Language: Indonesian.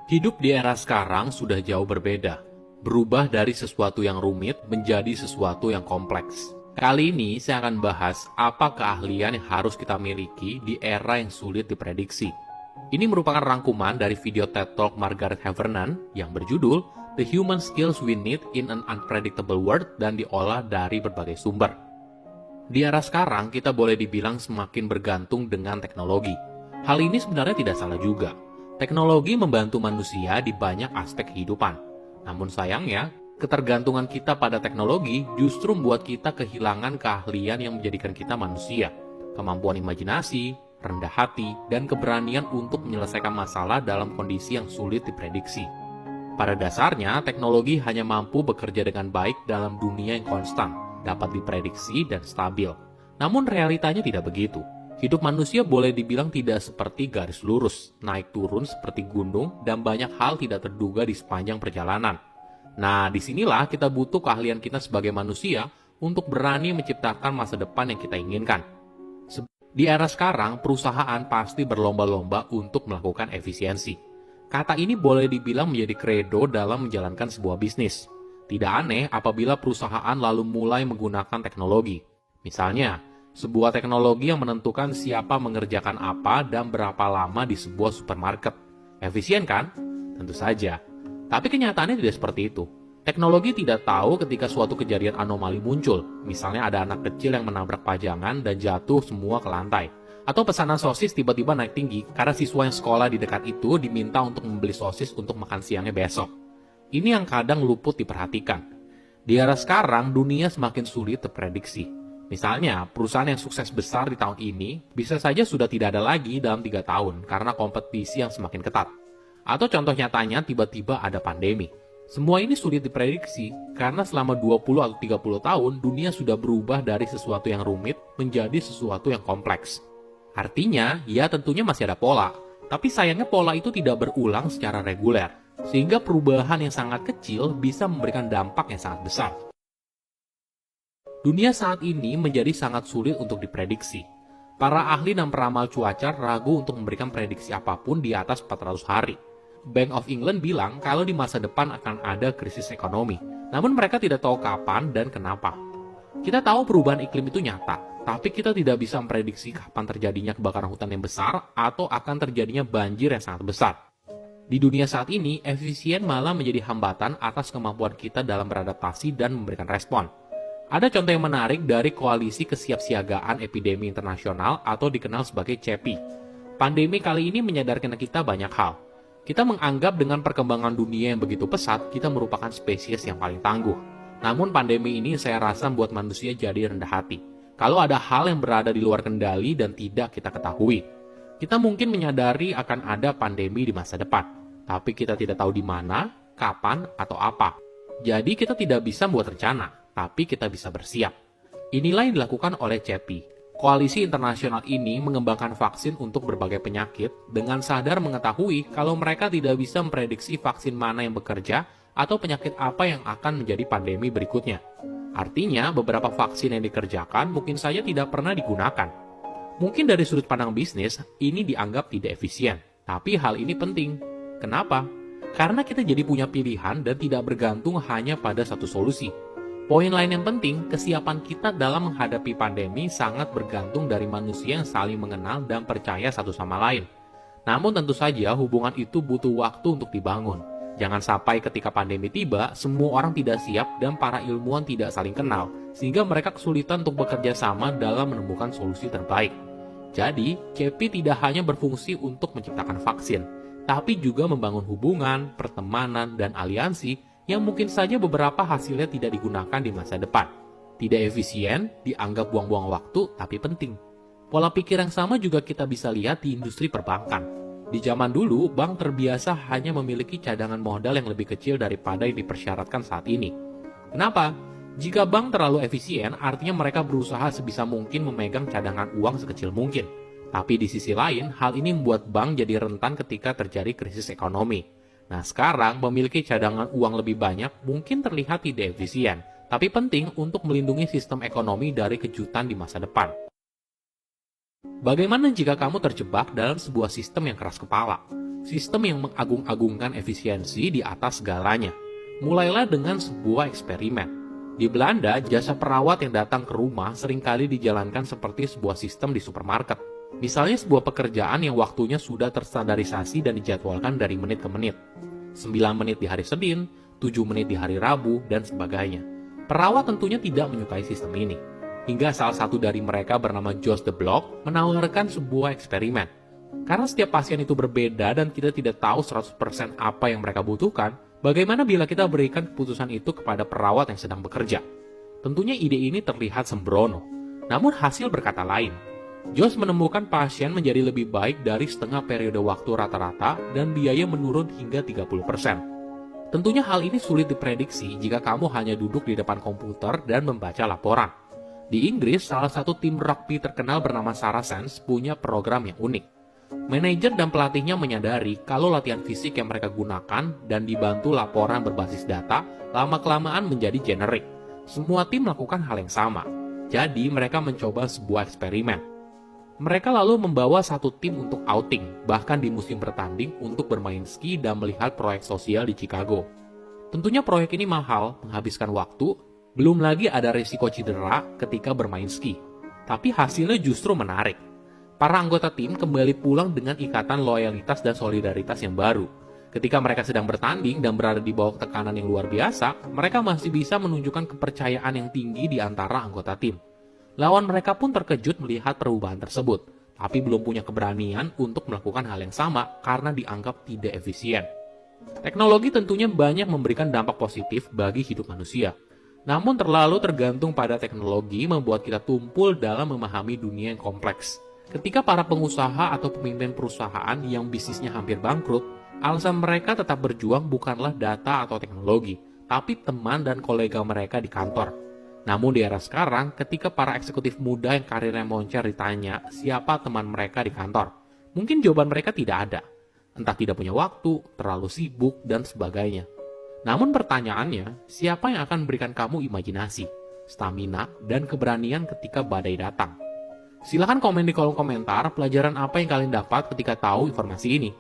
Hidup di era sekarang sudah jauh berbeda, berubah dari sesuatu yang rumit menjadi sesuatu yang kompleks. Kali ini saya akan bahas apa keahlian yang harus kita miliki di era yang sulit diprediksi. Ini merupakan rangkuman dari video TED Talk Margaret Havernan yang berjudul The Human Skills We Need in an Unpredictable World dan diolah dari berbagai sumber. Di era sekarang, kita boleh dibilang semakin bergantung dengan teknologi. Hal ini sebenarnya tidak salah juga. Teknologi membantu manusia di banyak aspek kehidupan. Namun sayangnya, ketergantungan kita pada teknologi justru membuat kita kehilangan keahlian yang menjadikan kita manusia. Kemampuan imajinasi, rendah hati, dan keberanian untuk menyelesaikan masalah dalam kondisi yang sulit diprediksi. Pada dasarnya, teknologi hanya mampu bekerja dengan baik dalam dunia yang konstan, dapat diprediksi dan stabil. Namun realitanya tidak begitu. Hidup manusia boleh dibilang tidak seperti garis lurus, naik turun seperti gunung, dan banyak hal tidak terduga di sepanjang perjalanan. Nah, disinilah kita butuh keahlian kita sebagai manusia untuk berani menciptakan masa depan yang kita inginkan. Di era sekarang, perusahaan pasti berlomba-lomba untuk melakukan efisiensi. Kata ini boleh dibilang menjadi kredo dalam menjalankan sebuah bisnis. Tidak aneh apabila perusahaan lalu mulai menggunakan teknologi. Misalnya, sebuah teknologi yang menentukan siapa mengerjakan apa dan berapa lama di sebuah supermarket. Efisien kan? Tentu saja. Tapi kenyataannya tidak seperti itu. Teknologi tidak tahu ketika suatu kejadian anomali muncul. Misalnya ada anak kecil yang menabrak pajangan dan jatuh semua ke lantai. Atau pesanan sosis tiba-tiba naik tinggi karena siswa yang sekolah di dekat itu diminta untuk membeli sosis untuk makan siangnya besok. Ini yang kadang luput diperhatikan. Di era sekarang, dunia semakin sulit terprediksi. Misalnya, perusahaan yang sukses besar di tahun ini bisa saja sudah tidak ada lagi dalam 3 tahun karena kompetisi yang semakin ketat. Atau contoh nyatanya tiba-tiba ada pandemi. Semua ini sulit diprediksi karena selama 20 atau 30 tahun dunia sudah berubah dari sesuatu yang rumit menjadi sesuatu yang kompleks. Artinya, ya tentunya masih ada pola, tapi sayangnya pola itu tidak berulang secara reguler, sehingga perubahan yang sangat kecil bisa memberikan dampak yang sangat besar. Dunia saat ini menjadi sangat sulit untuk diprediksi. Para ahli dan peramal cuaca ragu untuk memberikan prediksi apapun di atas 400 hari. Bank of England bilang kalau di masa depan akan ada krisis ekonomi, namun mereka tidak tahu kapan dan kenapa. Kita tahu perubahan iklim itu nyata, tapi kita tidak bisa memprediksi kapan terjadinya kebakaran hutan yang besar atau akan terjadinya banjir yang sangat besar. Di dunia saat ini, efisien malah menjadi hambatan atas kemampuan kita dalam beradaptasi dan memberikan respon. Ada contoh yang menarik dari Koalisi Kesiapsiagaan Epidemi Internasional atau dikenal sebagai CEPI. Pandemi kali ini menyadarkan kita banyak hal. Kita menganggap dengan perkembangan dunia yang begitu pesat, kita merupakan spesies yang paling tangguh. Namun pandemi ini saya rasa membuat manusia jadi rendah hati. Kalau ada hal yang berada di luar kendali dan tidak kita ketahui. Kita mungkin menyadari akan ada pandemi di masa depan. Tapi kita tidak tahu di mana, kapan, atau apa. Jadi kita tidak bisa membuat rencana. Tapi kita bisa bersiap. Inilah yang dilakukan oleh CEPI. Koalisi internasional ini mengembangkan vaksin untuk berbagai penyakit dengan sadar mengetahui kalau mereka tidak bisa memprediksi vaksin mana yang bekerja atau penyakit apa yang akan menjadi pandemi berikutnya. Artinya, beberapa vaksin yang dikerjakan mungkin saja tidak pernah digunakan. Mungkin dari sudut pandang bisnis, ini dianggap tidak efisien. Tapi hal ini penting. Kenapa? Karena kita jadi punya pilihan dan tidak bergantung hanya pada satu solusi. Poin lain yang penting, kesiapan kita dalam menghadapi pandemi sangat bergantung dari manusia yang saling mengenal dan percaya satu sama lain. Namun tentu saja hubungan itu butuh waktu untuk dibangun. Jangan sampai ketika pandemi tiba, semua orang tidak siap dan para ilmuwan tidak saling kenal, sehingga mereka kesulitan untuk bekerja sama dalam menemukan solusi terbaik. Jadi, CEPI tidak hanya berfungsi untuk menciptakan vaksin, tapi juga membangun hubungan, pertemanan, dan aliansi yang mungkin saja beberapa hasilnya tidak digunakan di masa depan. Tidak efisien, dianggap buang-buang waktu, tapi penting. Pola pikir yang sama juga kita bisa lihat di industri perbankan. Di zaman dulu, bank terbiasa hanya memiliki cadangan modal yang lebih kecil daripada yang dipersyaratkan saat ini. Kenapa? Jika bank terlalu efisien, artinya mereka berusaha sebisa mungkin memegang cadangan uang sekecil mungkin. Tapi di sisi lain, hal ini membuat bank jadi rentan ketika terjadi krisis ekonomi. Nah, sekarang memiliki cadangan uang lebih banyak mungkin terlihat tidak efisien, tapi penting untuk melindungi sistem ekonomi dari kejutan di masa depan. Bagaimana jika kamu terjebak dalam sebuah sistem yang keras kepala? Sistem yang mengagung-agungkan efisiensi di atas segalanya. Mulailah dengan sebuah eksperimen. Di Belanda, jasa perawat yang datang ke rumah seringkali dijalankan seperti sebuah sistem di supermarket. Misalnya sebuah pekerjaan yang waktunya sudah terstandarisasi dan dijadwalkan dari menit ke menit. 9 menit di hari Senin, 7 menit di hari Rabu, dan sebagainya. Perawat tentunya tidak menyukai sistem ini. Hingga salah satu dari mereka bernama Jos de Blok menawarkan sebuah eksperimen. Karena setiap pasien itu berbeda dan kita tidak tahu 100% apa yang mereka butuhkan, bagaimana bila kita berikan keputusan itu kepada perawat yang sedang bekerja? Tentunya ide ini terlihat sembrono. Namun hasil berkata lain. Jos menemukan pasien menjadi lebih baik dari setengah periode waktu rata-rata dan biaya menurun hingga 30%. Tentunya hal ini sulit diprediksi jika kamu hanya duduk di depan komputer dan membaca laporan. Di Inggris, salah satu tim rugby terkenal bernama Saracens punya program yang unik. Manajer dan pelatihnya menyadari kalau latihan fisik yang mereka gunakan dan dibantu laporan berbasis data lama-kelamaan menjadi generik. Semua tim melakukan hal yang sama. Jadi mereka mencoba sebuah eksperimen. Mereka lalu membawa satu tim untuk outing, bahkan di musim bertanding untuk bermain ski dan melihat proyek sosial di Chicago. Tentunya proyek ini mahal, menghabiskan waktu, belum lagi ada risiko cedera ketika bermain ski. Tapi hasilnya justru menarik. Para anggota tim kembali pulang dengan ikatan loyalitas dan solidaritas yang baru. Ketika mereka sedang bertanding dan berada di bawah tekanan yang luar biasa, mereka masih bisa menunjukkan kepercayaan yang tinggi di antara anggota tim. Lawan mereka pun terkejut melihat perubahan tersebut, tapi belum punya keberanian untuk melakukan hal yang sama karena dianggap tidak efisien. Teknologi tentunya banyak memberikan dampak positif bagi hidup manusia. Namun terlalu tergantung pada teknologi membuat kita tumpul dalam memahami dunia yang kompleks. Ketika para pengusaha atau pemimpin perusahaan yang bisnisnya hampir bangkrut, alasan mereka tetap berjuang bukanlah data atau teknologi, tapi teman dan kolega mereka di kantor. Namun di era sekarang, ketika para eksekutif muda yang karirnya moncer ditanya siapa teman mereka di kantor, mungkin jawaban mereka tidak ada. Entah tidak punya waktu, terlalu sibuk, dan sebagainya. Namun pertanyaannya, siapa yang akan memberikan kamu imajinasi, stamina, dan keberanian ketika badai datang? Silahkan komen di kolom komentar pelajaran apa yang kalian dapat ketika tahu informasi ini.